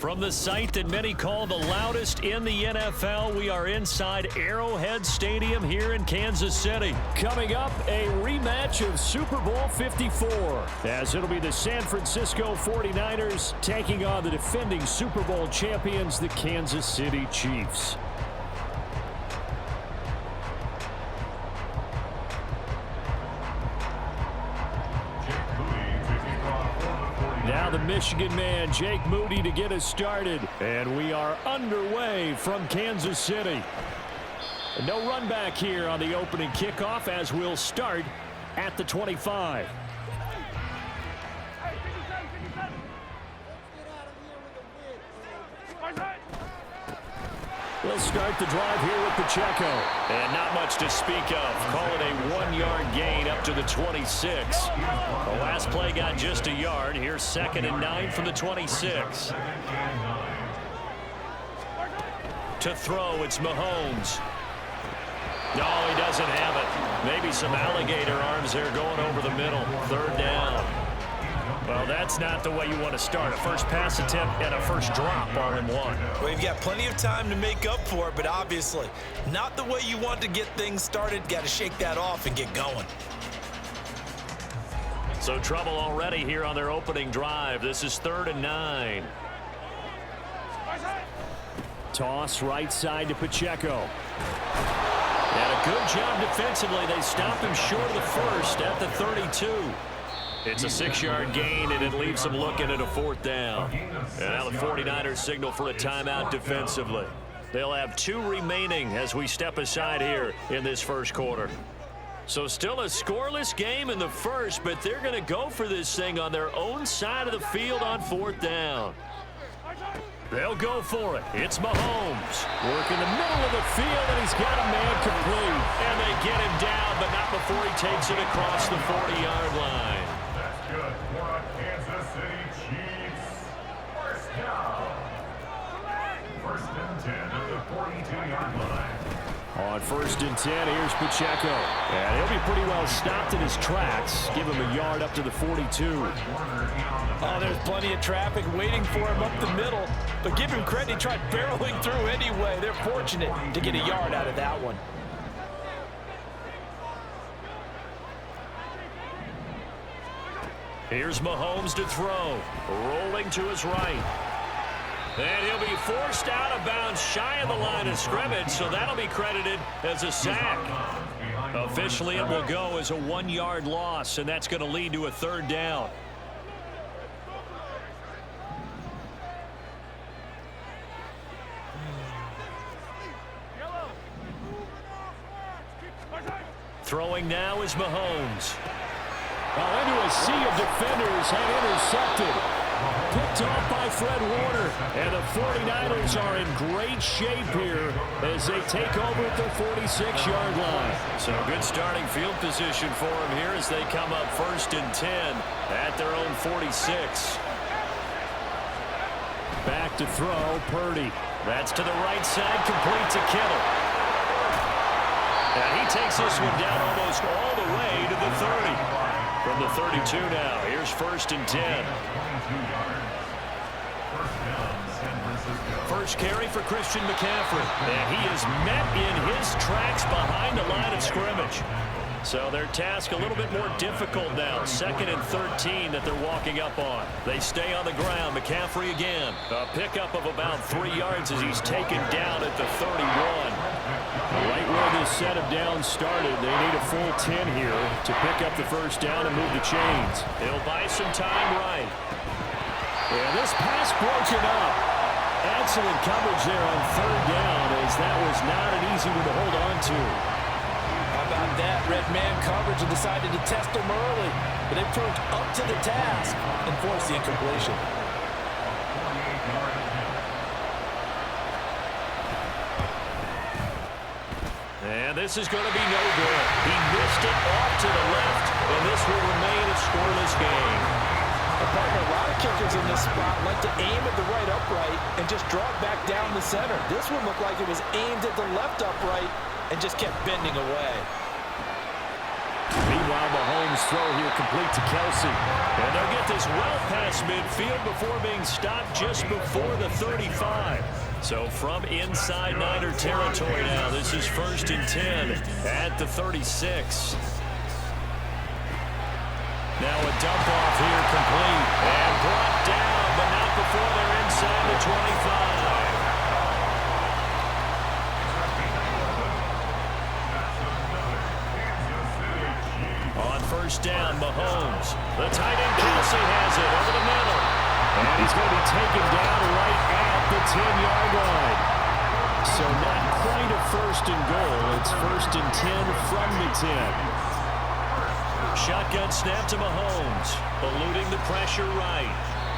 From the site that many call the loudest in the NFL, we are inside Arrowhead Stadium here in Kansas City. Coming up, a rematch of Super Bowl 54, as it'll be the San Francisco 49ers taking on the defending Super Bowl champions, the Kansas City Chiefs. Now the Michigan man, Jake Moody, to get us started. And we are underway from Kansas City. No run back here on the opening kickoff as we'll start at the 25. We'll start the drive here with Pacheco. And not much to speak of. Call it a 1-yard gain up to the 26. The last play got just a yard. Here's 2nd and 9 from the 26. To throw, it's Mahomes. No, he doesn't have it. Maybe some alligator arms there going over the middle. 3rd down. Well, that's not the way you want to start. A first pass attempt and a first drop all in one. Well, you've got plenty of time to make up for it, but obviously not the way you want to get things started. Got to shake that off and get going. So trouble already here on their opening drive. This is 3rd and 9. Toss right side to Pacheco. And a good job defensively. They stop him short of the first at the 32. It's a 6-yard gain, and it leaves them looking at a 4th down. And now the 49ers signal for a timeout defensively. They'll have 2 remaining as we step aside here in this first quarter. So still a scoreless game in the first, but they're going to go for this thing on their own side of the field on 4th down. They'll go for it. It's Mahomes. Work in the middle of the field, and he's got a man complete. And they get him down, but not before he takes it across the 40-yard line. Good for a Kansas City Chiefs. First down. 1st and 10 at the 42-yard line. On 1st and 10, here's Pacheco. And he'll be pretty well stopped in his tracks. Give him a yard up to the 42. Oh, there's plenty of traffic waiting for him up the middle. But give him credit, he tried barreling through anyway. They're fortunate to get a yard out of that one. Here's Mahomes to throw. Rolling to his right. And he'll be forced out of bounds shy of the line of scrimmage, so that'll be credited as a sack. Officially, it will go as a 1-yard loss, and that's going to lead to a 3rd down. Throwing now is Mahomes. Well, into a sea of defenders and intercepted. Picked off by Fred Warner. And the 49ers are in great shape here as they take over at their 46-yard line. So good starting field position for them here as they come up 1st and 10 at their own 46. Back to throw, Purdy. That's to the right side, complete to Kittle. And he takes this one down almost all the way to the 30. From the 32 now, here's 1st and 10. First carry for Christian McCaffrey. And he is met in his tracks behind the line of scrimmage. So their task a little bit more difficult now. 2nd and 13 that they're walking up on. They stay on the ground. McCaffrey again. A pickup of about 3 yards as he's taken down at the 31. Right where this set of downs started, they need a full 10 here to pick up the first down and move the chains. It'll buy some time right. And this pass broken up. Excellent coverage there on 3rd down as that was not an easy one to hold on to. How about that? Red man coverage and decided to test him early. But they proved up to the task and forced the incompletion. And this is going to be no good. He missed it off to the left, and this will remain a scoreless game. A lot of kickers in this spot like to aim at the right upright and just draw it back down the center. This one looked like it was aimed at the left upright and just kept bending away. while Mahomes' throw here complete to Kelsey. And they'll get this well past midfield before being stopped just before the 35. So from inside Niner territory now, this is 1st and 10 at the 36. Now a dump off here complete. And brought down, but not before they're inside the 25. On 1st down, Mahomes. The tight end Kelsey has it over the middle. And he's going to be taken down right at the 10-yard line. So not quite a 1st and goal. It's 1st and 10 from the 10. Shotgun snap to Mahomes. Eluding the pressure right.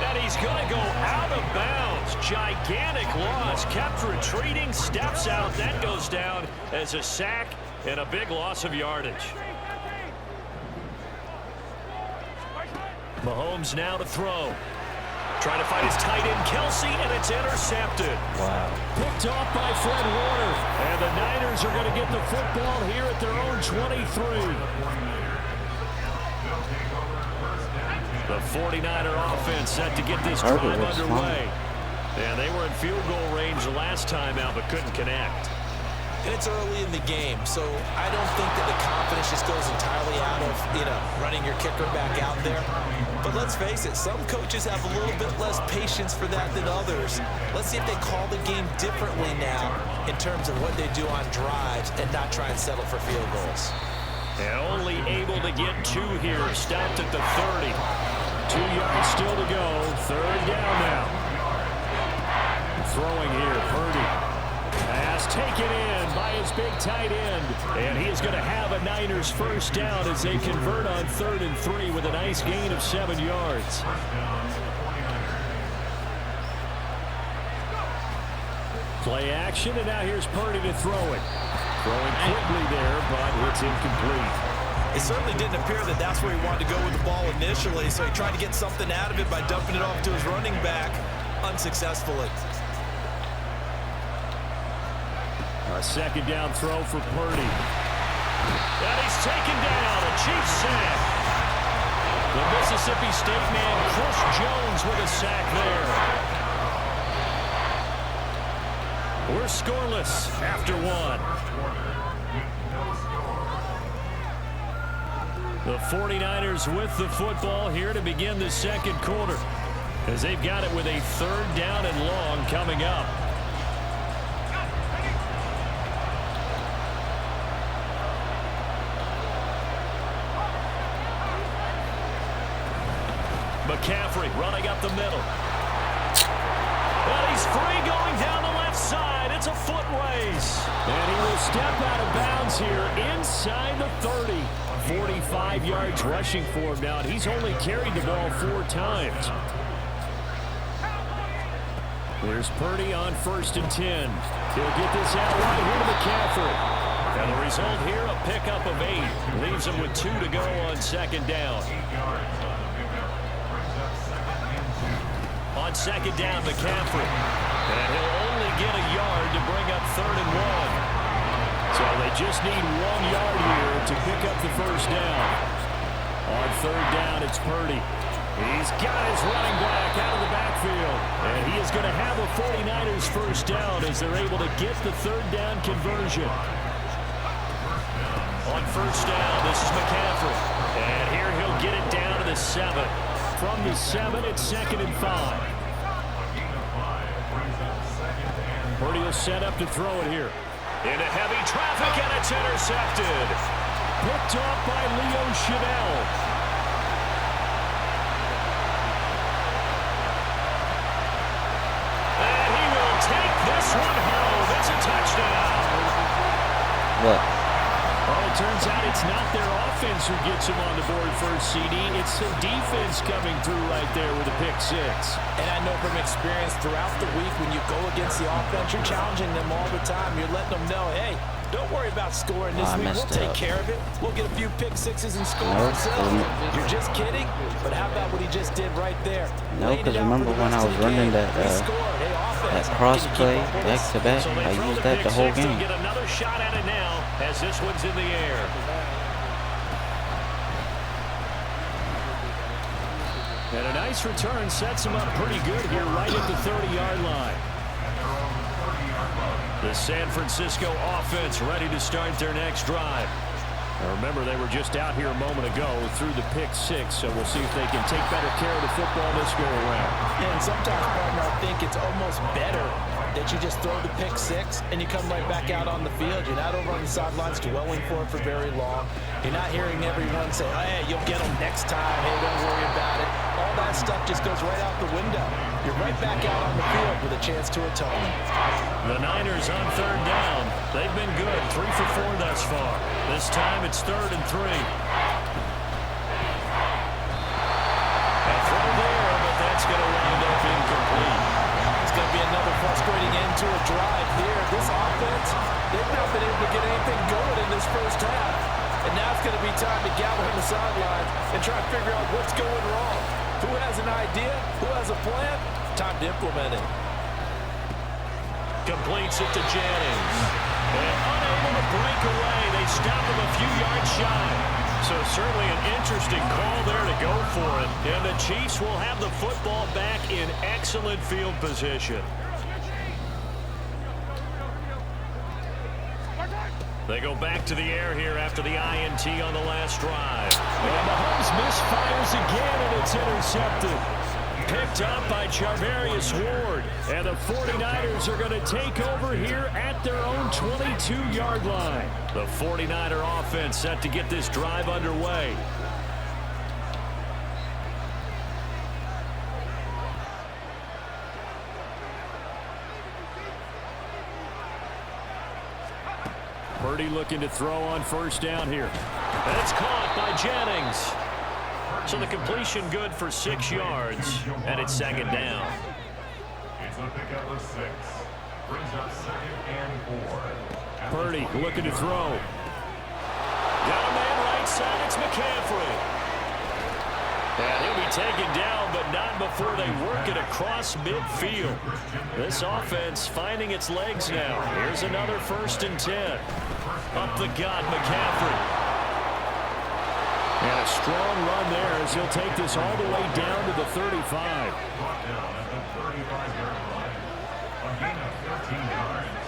And he's going to go out of bounds. Gigantic loss. Kept retreating. Steps out. That goes down as a sack and a big loss of yardage. Mahomes now to throw. Trying to find his tight end, Kelsey, and it's intercepted. Wow. Picked off by Fred Warner. And the Niners are going to get the football here at their own 23. The 49er offense set to get this drive underway. And they were in field goal range last time out, but couldn't connect. And it's early in the game, so I don't think that the confidence just goes entirely out of, running your kicker back out there. But let's face it, some coaches have a little bit less patience for that than others. Let's see if they call the game differently now in terms of what they do on drives and not try and settle for field goals. And only able to get 2 here, stopped at the 30. 2 yards still to go, 3rd down now. Throwing here, Purdy. Pass taken in by his big tight end. And he is going to have a Niners 1st down as they convert on 3rd and 3 with a nice gain of 7 yards. Play action, and now here's Purdy to throw it. Throwing quickly there, but it's incomplete. It certainly didn't appear that that's where he wanted to go with the ball initially, so he tried to get something out of it by dumping it off to his running back unsuccessfully. A 2nd down throw for Purdy. And he's taken down, a Chiefs sack. The Mississippi State man, Chris Jones, with a sack there. We're scoreless after 1. The 49ers with the football here to begin the 2nd quarter, as they've got it with a 3rd down and long coming up. McCaffrey running up the middle. And he's free going down the left side. It's a foot race. And he will step out of bounds here inside the 30. 45 yards rushing for him now, and he's only carried the ball 4 times. There's Purdy on 1st and 10. He'll get this out right here to McCaffrey. And the result here, a pickup of 8. Leaves him with 2 to go on 2nd down. On 2nd down, McCaffrey. And he'll only get a yard to bring up 3rd and 1. So they just need 1 yard here to pick up the 1st down. On 3rd down, it's Purdy. He's got his running back out of the backfield. And he is going to have a 49ers 1st down as they're able to get the 3rd down conversion. On 1st down, this is McCaffrey. And here he'll get it down to the 7. From the 7, it's 2nd and 5. Purdy will set up to throw it here. Into heavy traffic, and it's intercepted. Picked off by Leo Chanel. And he will take this one home. It's a touchdown. What? Well, it turns out it's not their offense who gets him on the board first, CD. It's the defense coming through right there with a pick 6. And I know from experience throughout the week, when you go against the offense, you're challenging them all the time. You're letting them know, hey, don't worry about scoring this week. We'll take care of it. We'll get a few pick 6s and score ourselves. You're just kidding? But how about what he just did right there? No, because remember when I was running that cross play back to back, I used that the whole game. Get another shot at it now as this one's in the air. And a nice return sets them up pretty good here right at the 30-yard line. The San Francisco offense ready to start their next drive. Now remember, they were just out here a moment ago through the pick 6, so we'll see if they can take better care of the football this go around. Yeah, and sometimes, partner, I think it's almost better that you just throw the pick 6 and you come right back out on the field. You're not over on the sidelines dwelling for it for very long. You're not hearing everyone say, hey, you'll get them next time. Hey, don't worry about it. All that stuff just goes right out the window. You're right back out on the field with a chance to atone. The Niners on 3rd down. They've been good, 3 for 4 thus far. This time it's 3rd and 3. A throw there, but that's going to wind up incomplete. It's going to be another frustrating end to a drive here. This offense, they've not been able to get anything going in this first half. And now it's going to be time to gather on the sidelines and try to figure out what's going wrong. Who has an idea? Who has a plan? Time to implement it. Completes it to Jennings. And unable to break away. They stop him a few yards shy. So certainly an interesting call there to go for it. And the Chiefs will have the football back in excellent field position. They go back to the air here after the INT on the last drive. And Mahomes misfires again, and it's intercepted. Picked up by Charvarius Ward. And the 49ers are going to take over here at their own 22-yard line. The 49er offense set to get this drive underway. Purdy looking to throw on 1st down here. And it's caught by Jennings. So the completion good for 6 yards, and it's 2nd down. It's a pickup of 6. Brings up 2nd and 4. Purdy looking to throw. Got a man right side. It's McCaffrey. And he'll be taken down, but not before they work it across midfield. This offense finding its legs now. Here's another 1st and 10. Up the gut, McCaffrey. And a strong run there as he'll take this all the way down to the 35. Brought down at the 35-yard line. A gain of 13 yards.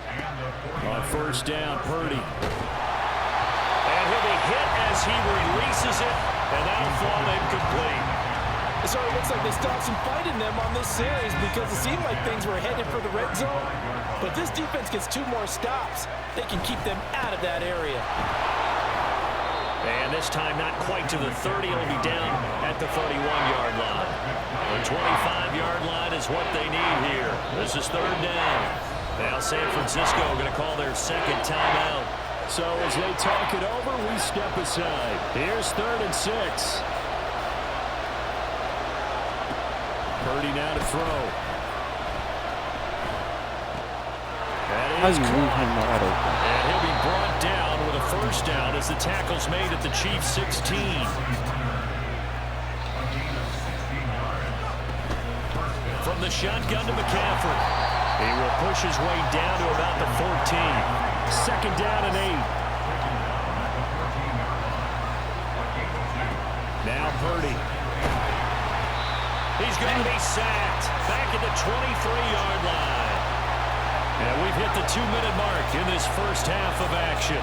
And the On 1st down, Purdy. And he'll be hit as he releases it, and that'll fall incomplete. So it looks like they stopped some fight in them on this series because it seemed like things were headed for the red zone. But this defense gets 2 more stops. They can keep them out of that area. And this time not quite to the 30. It'll be down at the 41-yard line. The 25-yard line is what they need here. This is 3rd down. Now San Francisco going to call their 2nd timeout. So as they talk it over, we step aside. Here's 3rd and 6. Purdy now to throw. How you move him wide open? And he'll be brought down with a 1st down as the tackle's made at the Chiefs' 16. From the shotgun to McCaffrey. He will push his way down to about the 14. 2nd down and 8. Now Purdy. He's going to be sacked back at the 23-yard line. And we've hit the 2-minute mark in this first half of action.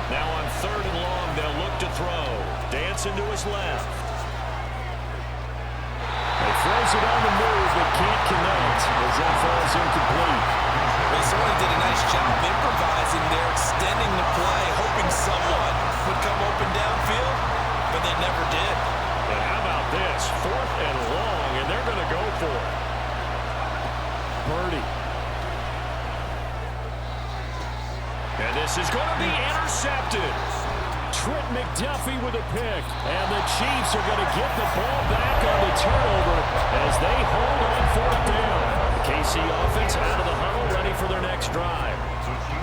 Now on 3rd and long, they'll look to throw. Dancing to his left. He throws it on the move, but can't connect as that falls incomplete. They certainly did a nice job improvising there, extending the play, hoping someone would come open downfield, but they never did. And how about this? 4th and long, and they're going to go for it. Purdy. And this is going to be intercepted. Trent McDuffie with a pick. And the Chiefs are going to get the ball back on the turnover as they hold on 4th down. The KC offense out of the huddle, ready for their next drive.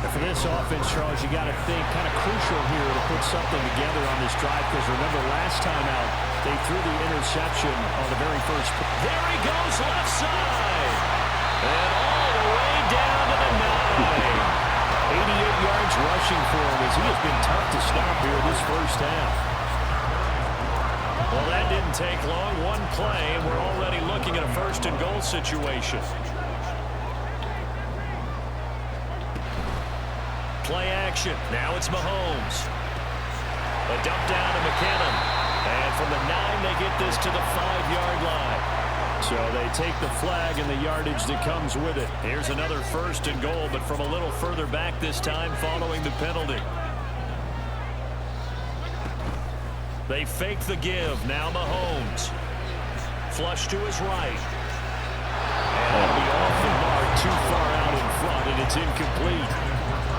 And for this offense, Charles, you got to think kind of crucial here to put something together on this drive because remember last time out, they threw the interception on the very first. There he goes left side. And all the way down to the 9. 88 yards rushing for him as he has been tough to stop here this first half. didn't take long. One play, and we're already looking at a first-and-goal situation. Play action. Now it's Mahomes. A dump down to McKinnon. And from the 9, they get this to the 5-yard line. So they take the flag and the yardage that comes with it. Here's another first and goal, but from a little further back this time following the penalty. They fake the give. Now Mahomes. Flush to his right. And it'll be off the mark, too far out in front, and it's incomplete.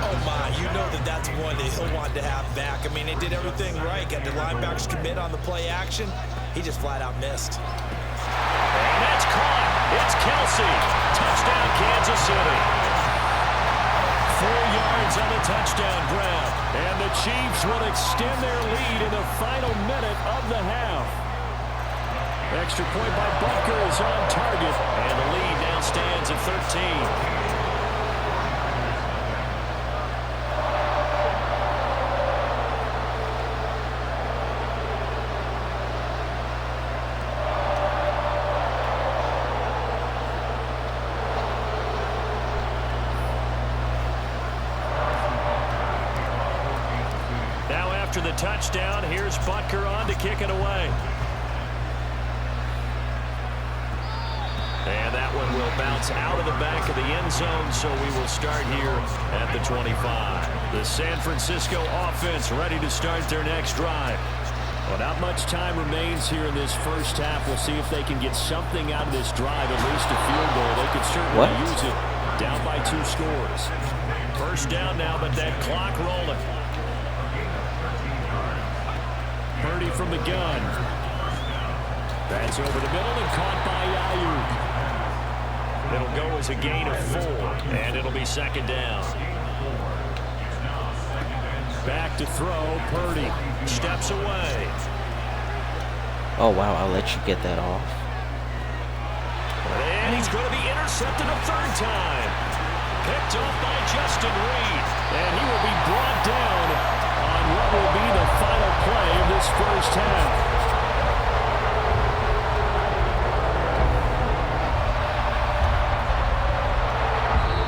Oh, my. You know that's one that he'll want to have back. I mean, they did everything right. Got the linebackers commit on the play action. He just flat out missed. And that's caught. It's Kelsey. Touchdown, Kansas City. 4 yards on the touchdown grab. And the Chiefs will extend their lead in the final minute of the half. Extra point by Butker is on target. And the lead now stands at 13. After the touchdown, here's Butker on to kick it away. And that one will bounce out of the back of the end zone, so we will start here at the 25. The San Francisco offense ready to start their next drive. Well, not much time remains here in this first half. We'll see if they can get something out of this drive, at least a field goal. They could certainly use it. Down by 2 scores. First down now, but that clock rolling. Purdy from the gun. That's over the middle and caught by Ayuk. It'll go as a gain of 4, and it'll be second down. Back to throw. Purdy steps away. Oh, wow. I'll let you get that off. And he's going to be intercepted a 3rd time. Picked off by Justin Reed. And he will be brought down on what will be the final play of this first half.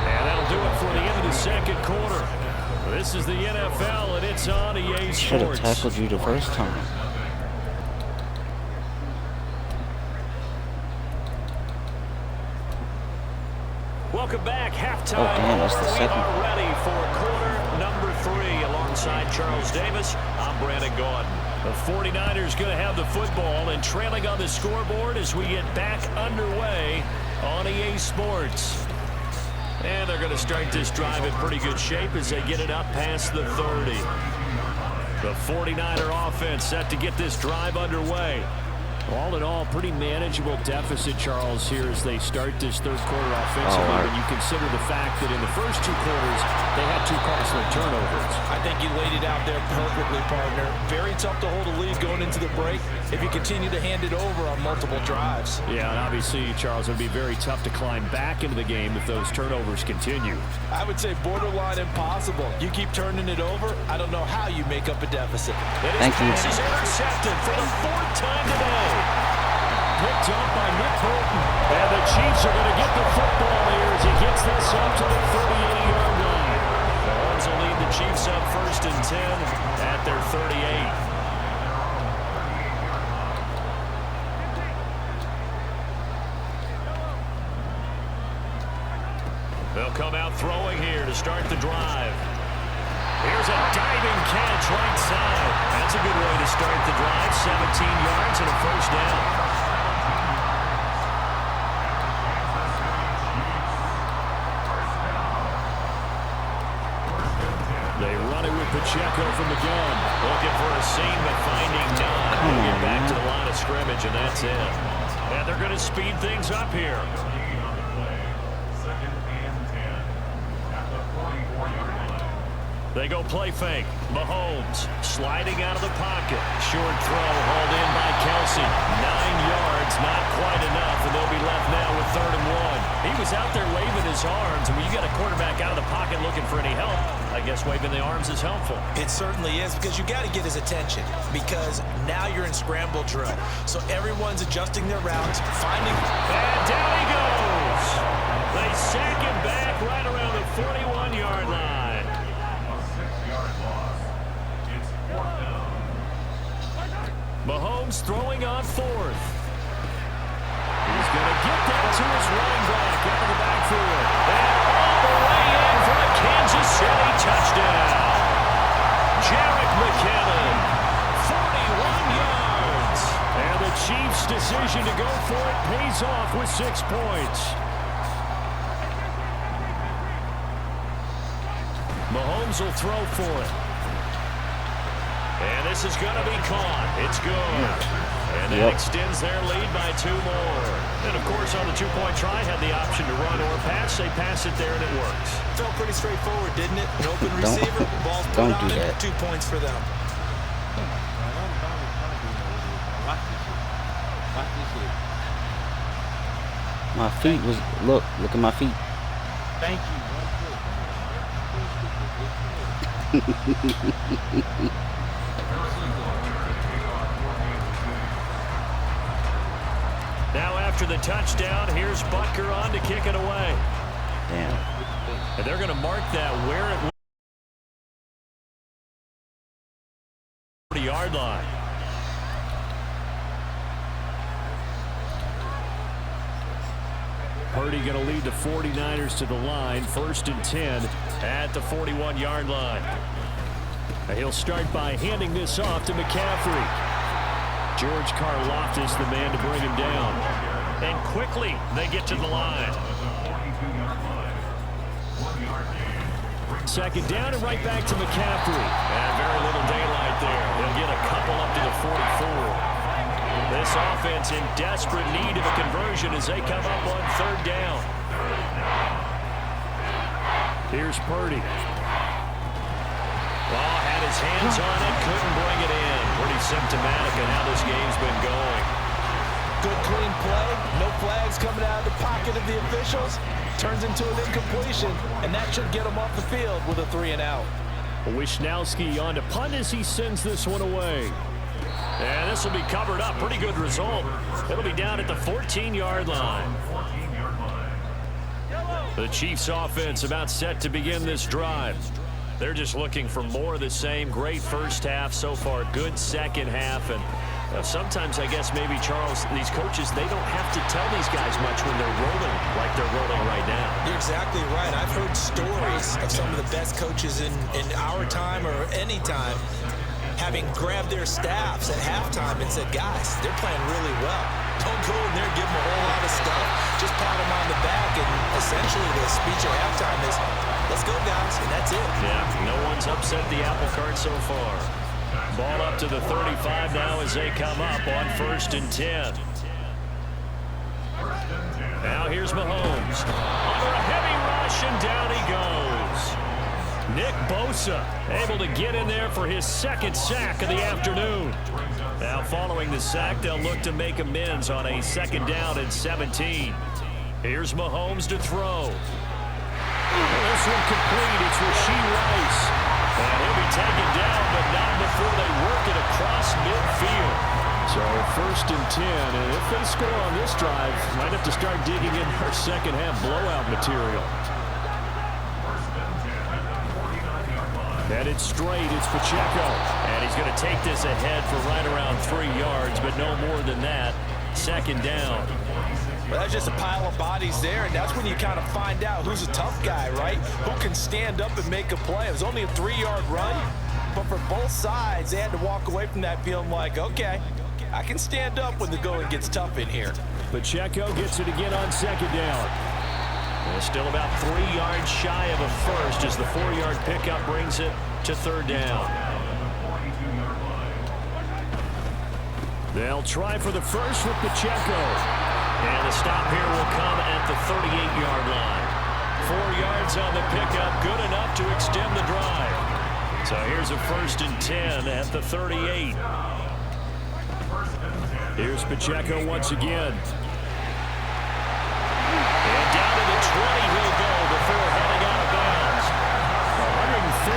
And that'll do it for the end of the second quarter. This is the NFL, and it's on EA Sports. Should have tackled you the first time. Welcome back. Halftime. Oh, damn, that's the second. We are ready for quarter number 3. Alongside Charles Davis, I'm Brandon Gaudin. The 49ers going to have the football and trailing on the scoreboard as we get back underway on EA Sports. And they're going to start this drive in pretty good shape as they get it up past the 30. The 49er offense set to get this drive underway. All in all, pretty manageable deficit, Charles, here as they start this third quarter offensively. When you consider the fact that in the first 2 quarters, they had 2 costly turnovers. I think you laid it out there perfectly, partner. Very tough to hold a lead going into the break if you continue to hand it over on multiple drives. Yeah, and obviously, Charles, it would be very tough to climb back into the game if those turnovers continue. I would say borderline impossible. You keep turning it over, I don't know how you make up a deficit. Thank you. This is intercepted for the 4th time today. Picked up by Nick Bolton. And the Chiefs are going to get the football here as he gets this up to the 38-yard line. The Rams will lead the Chiefs up 1st and 10 at their 38. They'll come out throwing here to start the drive. Here's a diving catch right side. That's a good way to start the drive. 17 yards and a first down. They run it with Pacheco from the gun. Looking for a seam, but finding none. They'll get back to the line of scrimmage, and that's it. And they're going to speed things up here. They go play fake. Mahomes sliding out of the pocket. Short throw hauled in by Kelsey. 9 yards, not quite enough, and they'll be left now with 3rd and 1. He was out there waving his arms, and when you got a quarterback out of the pocket looking for any help, I guess waving the arms is helpful. It certainly is, because you got to get his attention, because now you're in scramble drill. So everyone's adjusting their routes, finding... And down he goes. They sack him back right around the 41-yard line. A 6-yard loss. It's 4th down. Mahomes throwing on 4th. He's going to get that to his running back out of the backfield. And all the way in for a Kansas City touchdown. Jarek McKinnon, 41 yards. And the Chiefs' decision to go for it pays off with 6 points. Mahomes will throw for it. And this is going to be caught. It's good. And that extends their lead by 2 more. And, of course, on the 2-point try, had the option to run or pass. They pass it there, and it works. Felt pretty straightforward, didn't it? An open receiver, ball's put on it, 2 points for them. My feet was, look at my feet. Thank you. Now after the touchdown, here's Butker on to kick it away. Damn. And they're going to mark that where it was. 40-yard line. Purdy going to lead the 49ers to the line. 1st and 10 at the 41-yard line. And he'll start by handing this off to McCaffrey. George Karlaftis, the man to bring him down. And quickly, they get to the line. 2nd down and right back to McCaffrey. And very little daylight there. They'll get a couple up to the 44. This offense in desperate need of a conversion as they come up on 3rd down. Here's Purdy. Well, had his hands on it, couldn't bring it in. Pretty symptomatic of how this game's been going. Good clean play, no flags coming out of the pocket of the officials. Turns into an incompletion, and that should get him off the field with a 3-and-out. Wisnowski on to punt as he sends this one away. And this will be covered up. Pretty good result. It'll be down at the 14-yard line. The Chiefs offense about set to begin this drive. They're just looking for more of the same. Great first half so far. Good second half. And sometimes, I guess, maybe, Charles, these coaches, they don't have to tell these guys much when they're rolling like they're rolling right now. You're exactly right. I've heard stories of some of the best coaches in our time or any time having grabbed their staffs at halftime and said, guys, they're playing really well. Don't go in there and give them a whole lot of stuff. Just pat them on the back. And essentially the speech at halftime is, let's go, guys, and that's it. Yeah, no one's upset the apple cart so far. Ball up to the 35 now as they come up on 1st and 10. Now here's Mahomes. Under a heavy rush, and down he goes. Nick Bosa able to get in there for his 2nd sack of the afternoon. Now following the sack, they'll look to make amends on a 2nd down and 17. Here's Mahomes to throw. This one complete. It's Rashee Rice. And he'll be taken down, but not before they work it across midfield. So 1st and 10, and if they score on this drive, might have to start digging in our second half blowout material. And it's straight. It's Pacheco. And he's going to take this ahead for right around 3 yards, but no more than that. 2nd down. Well, that's just a pile of bodies there, and that's when you kind of find out who's a tough guy, right? Who can stand up and make a play. It was only a 3-yard run, but for both sides, they had to walk away from that feeling like, okay, I can stand up when the going gets tough in here. Pacheco gets it again on 2nd down. And still about 3 yards shy of a first as the 4-yard pickup brings it to 3rd down. They'll try for the first with Pacheco. And the stop here will come at the 38-yard line. 4 yards on the pickup, good enough to extend the drive. So here's a 1st and 10 at the 38. Here's Pacheco once again. And down to the 20 he'll go before heading out of bounds. 130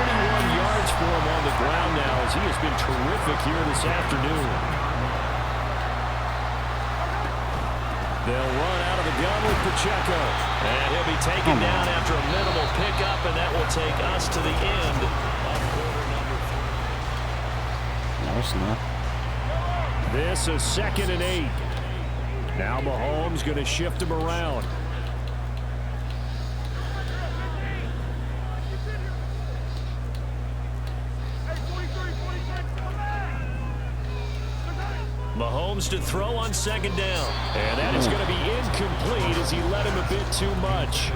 the ground now as he has been terrific here this afternoon. They'll run out of the gun with Pacheco. And he'll be taken down after a minimal pickup, and that will take us to the end of quarter number 3. No, it's not. This is 2nd and 8. Now Mahomes going to shift him around. Mahomes to throw on 2nd down. And that is going to be incomplete as he led him a bit too much.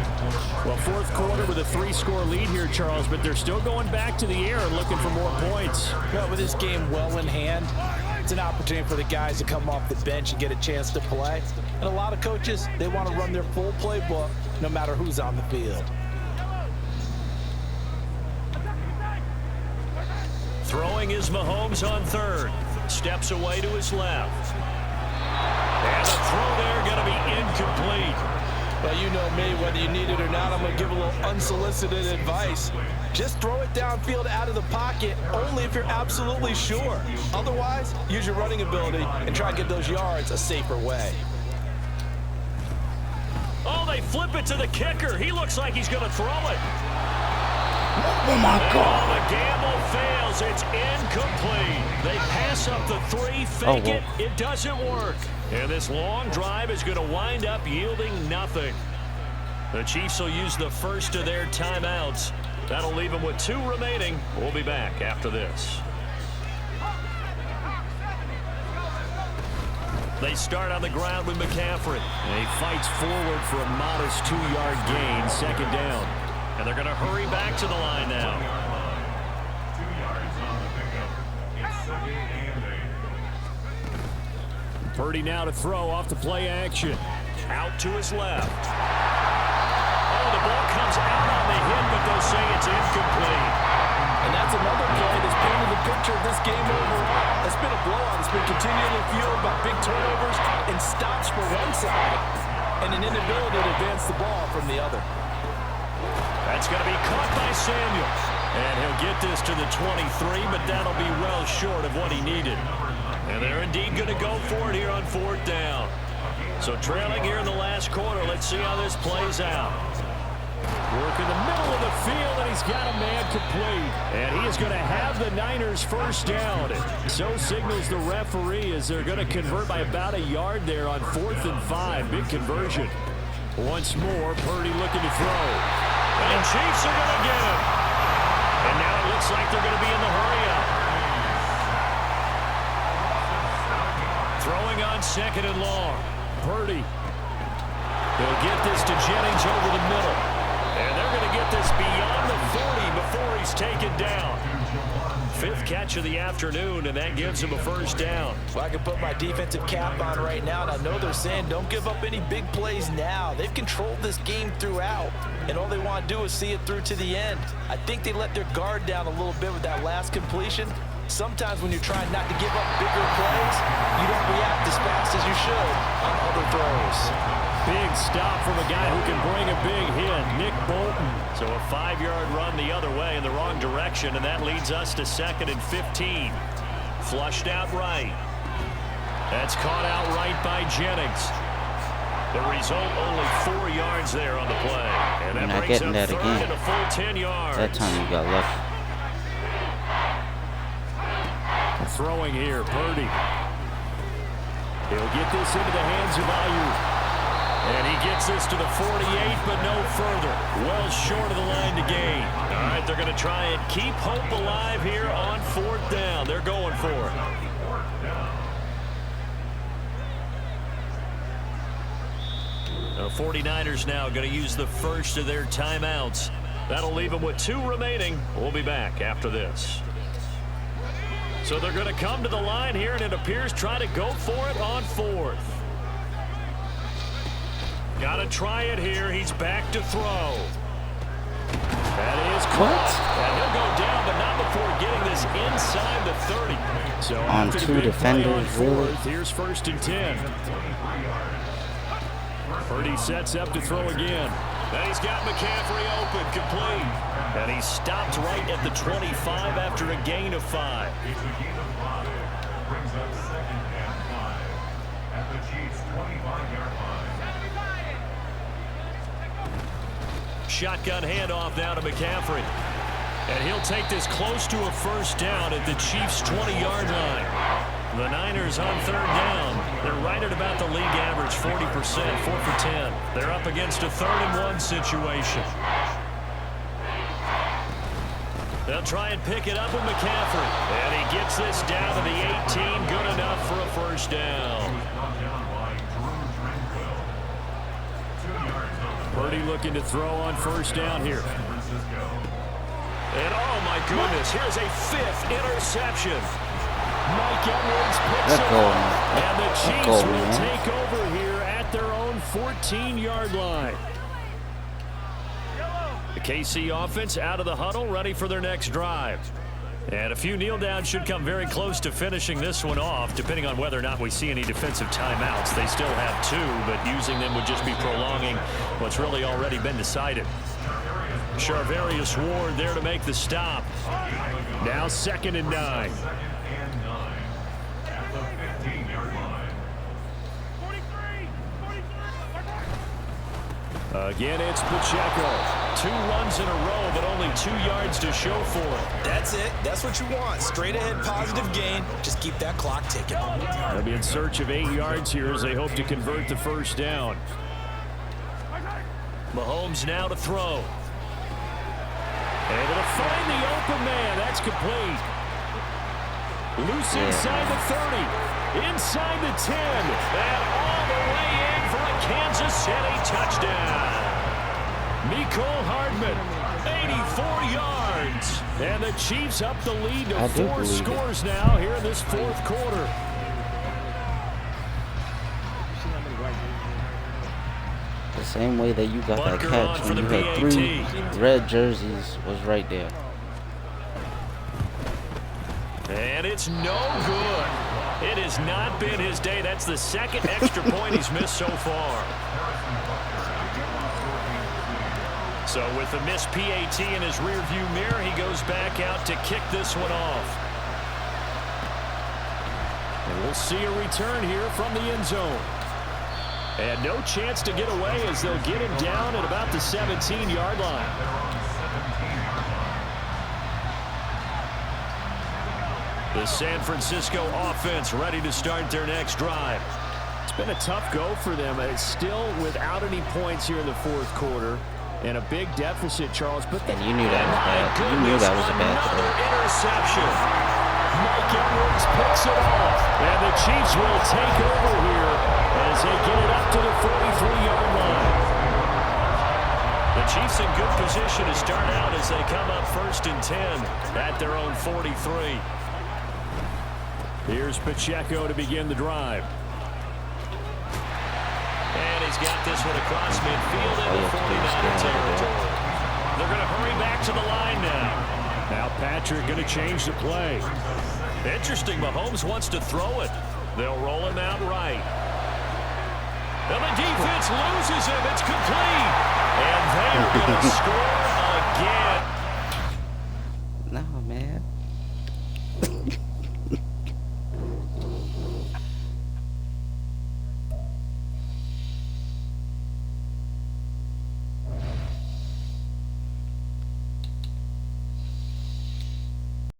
Well, 4th quarter with a 3-score lead here, Charles, but they're still going back to the air and looking for more points. Well, with this game well in hand, it's an opportunity for the guys to come off the bench and get a chance to play. And a lot of coaches, they want to run their full playbook no matter who's on the field. Throwing is Mahomes on 3rd. Steps away to his left. And the throw there going to be incomplete. Well, you know me, whether you need it or not, I'm going to give a little unsolicited advice. Just throw it downfield out of the pocket, only if you're absolutely sure. Otherwise, use your running ability and try and get those yards a safer way. Oh, they flip it to the kicker. He looks like he's going to throw it. Oh, my God. Oh, the gamble fails. It's incomplete. They pass up the 3, fake it. It doesn't work. And this long drive is going to wind up yielding nothing. The Chiefs will use the first of their timeouts. That'll leave them with 2 remaining. We'll be back after this. They start on the ground with McCaffrey. And he fights forward for a modest 2-yard gain, 2nd down. And they're going to hurry back to the line now. 2 yards on the pickup. It's 2nd and 8. Purdy now to throw off the play action. Out to his left. Oh, the ball comes out on the hit, but they'll say it's incomplete. And that's another play that's painted the picture of this game overall. It's been a blowout. It's been continually fueled by big turnovers and stops for one side and an inability to advance the ball from the other. That's going to be caught by Samuel. And he'll get this to the 23, but that'll be well short of what he needed. And they're indeed going to go for it here on 4th down. So trailing here in the last quarter, let's see how this plays out. Work in the middle of the field, and he's got a man complete. And he is going to have the Niners first down. So signals the referee as they're going to convert by about a yard there on 4th and 5. Big conversion. Once more, Purdy looking to throw. And Chiefs are going to get him. And now it looks like they're going to be in the hurry-up. Throwing on 2nd and long. Purdy. They'll get this to Jennings over the middle. And they're going to get this beyond the 40 before he's taken down. 5th catch of the afternoon, and that gives him a first down. Well, I can put my defensive cap on right now, and I know they're saying don't give up any big plays now. They've controlled this game throughout, and all they want to do is see it through to the end. I think they let their guard down a little bit with that last completion. Sometimes when you're trying not to give up bigger plays, you don't react as fast as you should on other throws. Big stop from a guy who can bring a big hit, Nick Bolton. So a 5-yard run the other way in the wrong direction, and that leads us to 2nd and 15. Flushed out right. That's caught out right by Jennings. The result, only 4 yards there on the play. And that brings up 3rd and a full 10 yards. That time you got lucky. Throwing here, Purdy. He'll get this into the hands of Ayuk. And he gets this to the 48, but no further. Well short of the line to gain. All right, they're going to try and keep hope alive here on 4th down. They're going for it. The 49ers now going to use the first of their timeouts. That'll leave them with 2 remaining. We'll be back after this. So they're going to come to the line here, and it appears try to go for it on 4th. Got to try it here. He's back to throw. That is caught. And he'll go down, but not before getting this inside the 30. So on 2 defenders, really? Here's 1st and 10. Purdy sets up to throw again. And he's got McCaffrey open, complete. And he stopped right at the 25 after a gain of 5. It's a gain of 5. Brings up 2nd and 5 at the Chiefs' 25-yard line. Shotgun handoff now to McCaffrey. And he'll take this close to a first down at the Chiefs' 20-yard line. The Niners on 3rd down. They're right at about the league average, 40%, 4 for 10. They're up against a 3rd and 1 situation. They'll try and pick it up with McCaffrey. And he gets this down to the 18, good enough for a first down. Purdy looking to throw on first down here. And oh my goodness, here's a 5th interception. Mike Edwards picks it up, and the Chiefs will take over here at their own 14-yard line. The KC offense out of the huddle, ready for their next drive. And a few kneel downs should come very close to finishing this one off, depending on whether or not we see any defensive timeouts. They still have 2, but using them would just be prolonging what's really already been decided. Charvarius Ward there to make the stop. Now 2nd and 9. Again, it's Pacheco. 2 runs in a row, but only 2 yards to show for it. That's it. That's what you want. Straight ahead positive gain. Just keep that clock ticking. They'll be in search of 8 yards here as they hope to convert the first down. Mahomes now to throw. Able to find the open man. That's complete. Loose inside the 30. Inside the 10. And all the way in for a Kansas City touchdown. Mecole Hardman, 84 yards. And the Chiefs up the lead to 4 scores now here in this 4th quarter. The same way that you got that catch when you had 3 red jerseys was right there. And it's no good. It has not been his day. That's the 2nd extra point he's missed so far. So with the missed PAT in his rearview mirror, he goes back out to kick this one off. And we'll see a return here from the end zone. And no chance to get away as they'll get him down at about the 17-yard line. The San Francisco offense ready to start their next drive. It's been a tough go for them. It's still without any points here in the 4th quarter. And a big deficit, Charles. But and you knew that was bad. You knew that was a bad throw. Interception. Mike Edwards picks it off. And the Chiefs will take over here as they get it up to the 43-yard line. The Chiefs in good position to start out as they come up 1st and 10 at their own 43. Here's Pacheco to begin the drive. And he's got this one across midfield into 49 territory. They're going to hurry back to the line now. Now Patrick going to change the play. Interesting, Mahomes wants to throw it. They'll roll him out right. And the defense loses him. It's complete. And they're going to score